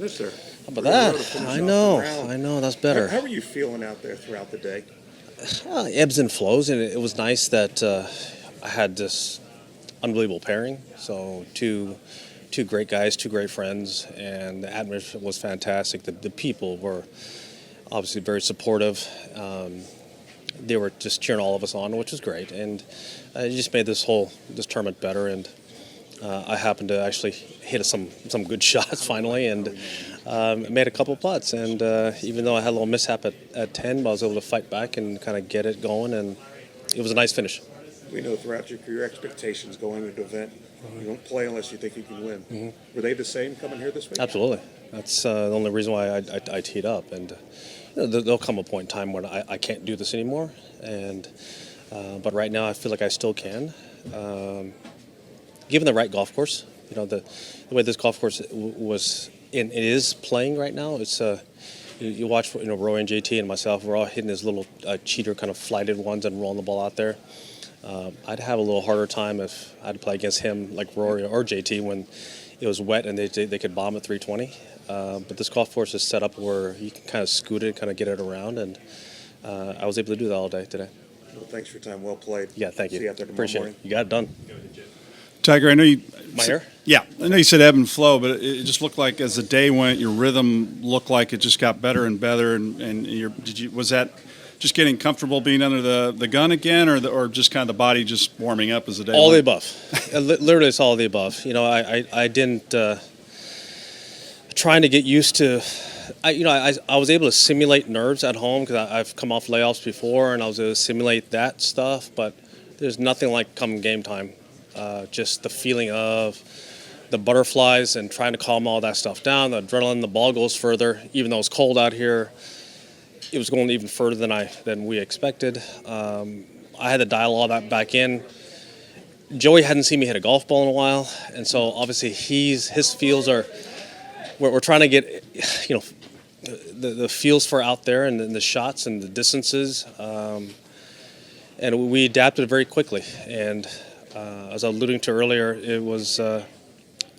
finish there. How about that? I know, that's better. How were you feeling out there throughout the day? Ebbs and flows, and it was nice that I had this unbelievable pairing. So two great guys, two great friends, and the atmosphere was fantastic. The people were obviously very supportive. They were just cheering all of us on, which was great, and it just made this tournament better. And I happened to actually hit some good shots finally, and made a couple of putts. And even though I had a little mishap at 10, I was able to fight back and kind of get it going, and it was a nice finish. We know throughout your career expectations going into the event, you don't play unless you think you can win. Mm-hmm. Were they the same coming here this week? Absolutely. That's the only reason why I teed up. And there'll come a point in time when I can't do this anymore. And but right now I feel like I still can. Given the right golf course, the way this golf course was and it is playing right now. It's you watch Roy and JT and myself. We're all hitting these little cheater kind of flighted ones and rolling the ball out there. I'd have a little harder time if I had to play against him like Rory or JT when it was wet and they could bomb at 320. But this golf course is set up where you can kind of scoot it, kind of get it around, and I was able to do that all day today. Well, thanks for your time. Well played. Yeah, thank you. See you out there tomorrow Appreciate morning. it. You got it done. Tiger, I know you. My hair? Yeah, I know you said ebb and flow, but it just looked like as the day went, your rhythm looked like it just got better and better. And was that just getting comfortable being under the gun again, or just kind of the body just warming up as the day all went? the above. Literally, it's all the above. I didn't trying to get used to. I was able to simulate nerves at home because I've come off layoffs before, and I was able to simulate that stuff. But there's nothing like come game time. Just the feeling of the butterflies and trying to calm all that stuff down. The adrenaline, the ball goes further. Even though it's cold out here, it was going even further than we expected. I had to dial all that back in. Joey hadn't seen me hit a golf ball in a while, and so obviously his feels are. We're trying to get, the feels for out there and the shots and the distances, and we adapted very quickly. And as I was alluding to earlier, it was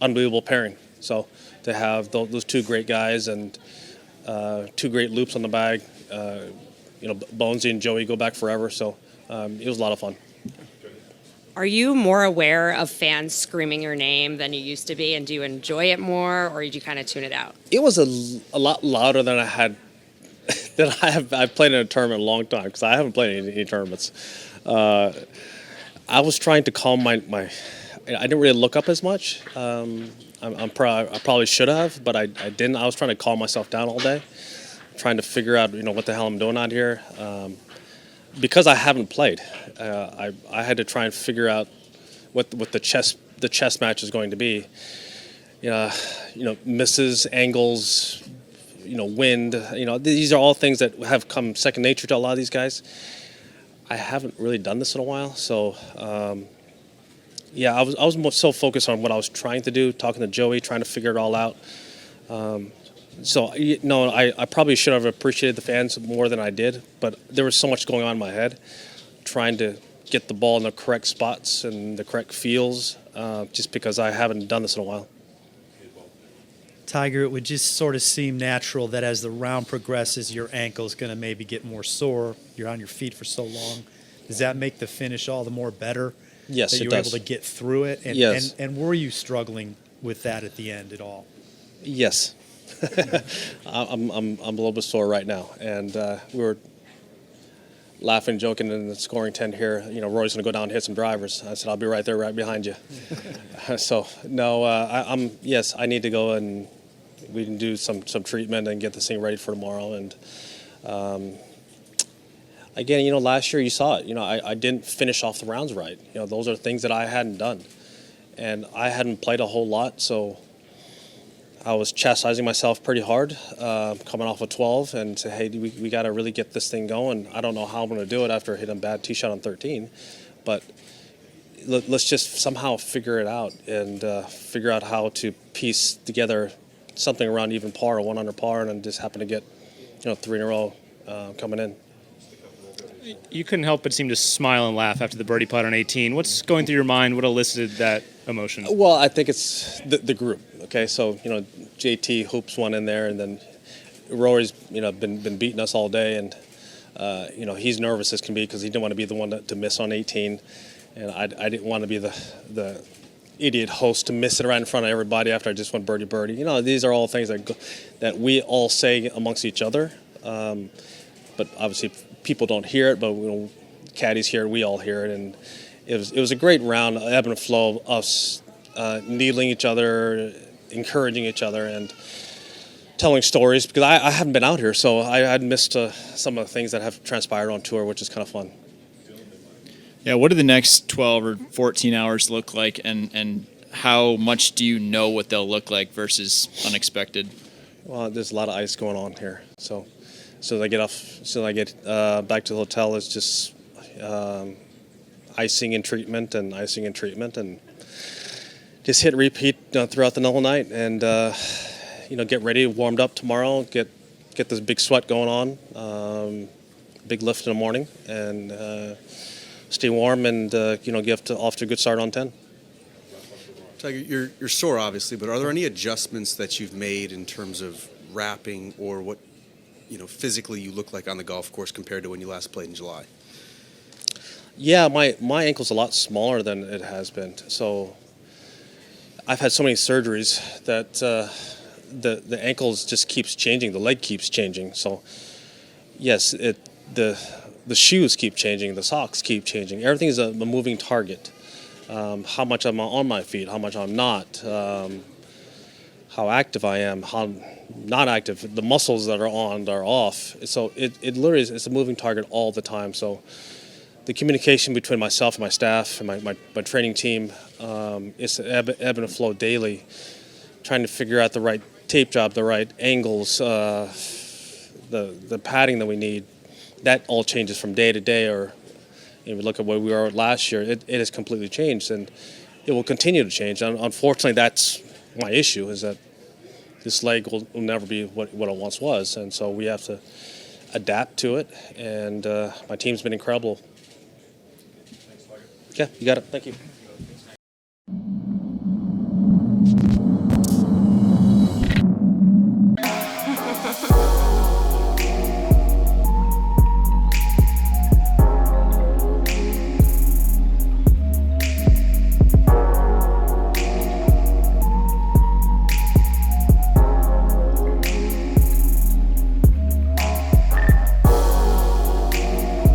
unbelievable pairing. So to have those two great guys and two great loops on the bag, Bonesy and Joey go back forever. So it was a lot of fun. Are you more aware of fans screaming your name than you used to be, and do you enjoy it more, or did you kind of tune it out? It was a lot louder than I had. I've played in a tournament a long time because I haven't played any tournaments. I was trying to calm my. I didn't really look up as much. I probably should have, but I didn't. I was trying to calm myself down all day, trying to figure out what the hell I'm doing out here. Because I haven't played, I had to try and figure out what the chess match is going to be. Misses, angles, wind. These are all things that have come second nature to a lot of these guys. I haven't really done this in a while, so I was more so focused on what I was trying to do, talking to Joey, trying to figure it all out. I probably should have appreciated the fans more than I did, but there was so much going on in my head, trying to get the ball in the correct spots and the correct feels, just because I haven't done this in a while. Tiger, it would just sort of seem natural that as the round progresses, your ankle's going to maybe get more sore. You're on your feet for so long. Does that make the finish all the more better? Yes, that it you were does. able to get through it? And, yes. And were you struggling with that at the end at all? Yes. I'm a little bit sore right now, and we were laughing, joking, in the scoring tent here. Roy's going to go down and hit some drivers. I said, I'll be right there, right behind you. So no, yes, I need to go and we can do some treatment and get this thing ready for tomorrow. And again, last year you saw it. I didn't finish off the rounds right. Those are things that I hadn't done, and I hadn't played a whole lot, so I was chastising myself pretty hard, coming off of 12, and say, hey, we got to really get this thing going. I don't know how I'm going to do it after hitting a bad tee shot on 13, but let's just somehow figure it out and figure out how to piece together something around even par or one under par, and then just happen to get, 3 in a row coming in. You couldn't help but seem to smile and laugh after the birdie putt on 18. What's going through your mind? What elicited that emotion? Well, I think it's the group. Okay, so JT hoops one in there, and then Rory's been beating us all day, and he's nervous as can be because he didn't want to be the one to miss on 18, and I didn't want to be the idiot host to miss it right in front of everybody after I just went birdie. These are all things that we all say amongst each other, but obviously people don't hear it, but caddies hear it, we all hear it, and it was a great round, ebb and flow of us needling each other, encouraging each other, and telling stories, because I haven't been out here, so I'd missed some of the things that have transpired on tour, which is kind of fun. Yeah, what do the next 12 or 14 hours look like, and how much do you know what they'll look like versus unexpected? Well, there's a lot of ice going on here, so as I get back to the hotel, it's just icing and treatment, and just hit repeat throughout the whole night, and get ready, warmed up tomorrow, get this big sweat going on, big lift in the morning, and stay warm, and get off to a good start on 10. Tiger, you're sore, obviously, but are there any adjustments that you've made in terms of wrapping or what physically you look like on the golf course compared to when you last played in July? Yeah, my ankle's a lot smaller than it has been. So I've had so many surgeries that the ankles just keeps changing, the leg keeps changing. So yes, the shoes keep changing, the socks keep changing. Everything is a moving target. How much I'm on my feet, how much I'm not, how active I am, how not active, the muscles that are on are off. So it literally is, it's a moving target all the time. So the communication between myself and my staff and my training team, it's ebb and flow daily, trying to figure out the right tape job, the right angles, the padding that we need. That all changes from day to day, or if you look at where we were last year, it has completely changed, and it will continue to change. And unfortunately, that's my issue, is that this leg will never be what it once was, and so we have to adapt to it, and my team's been incredible. Yeah, you got it. Thank you.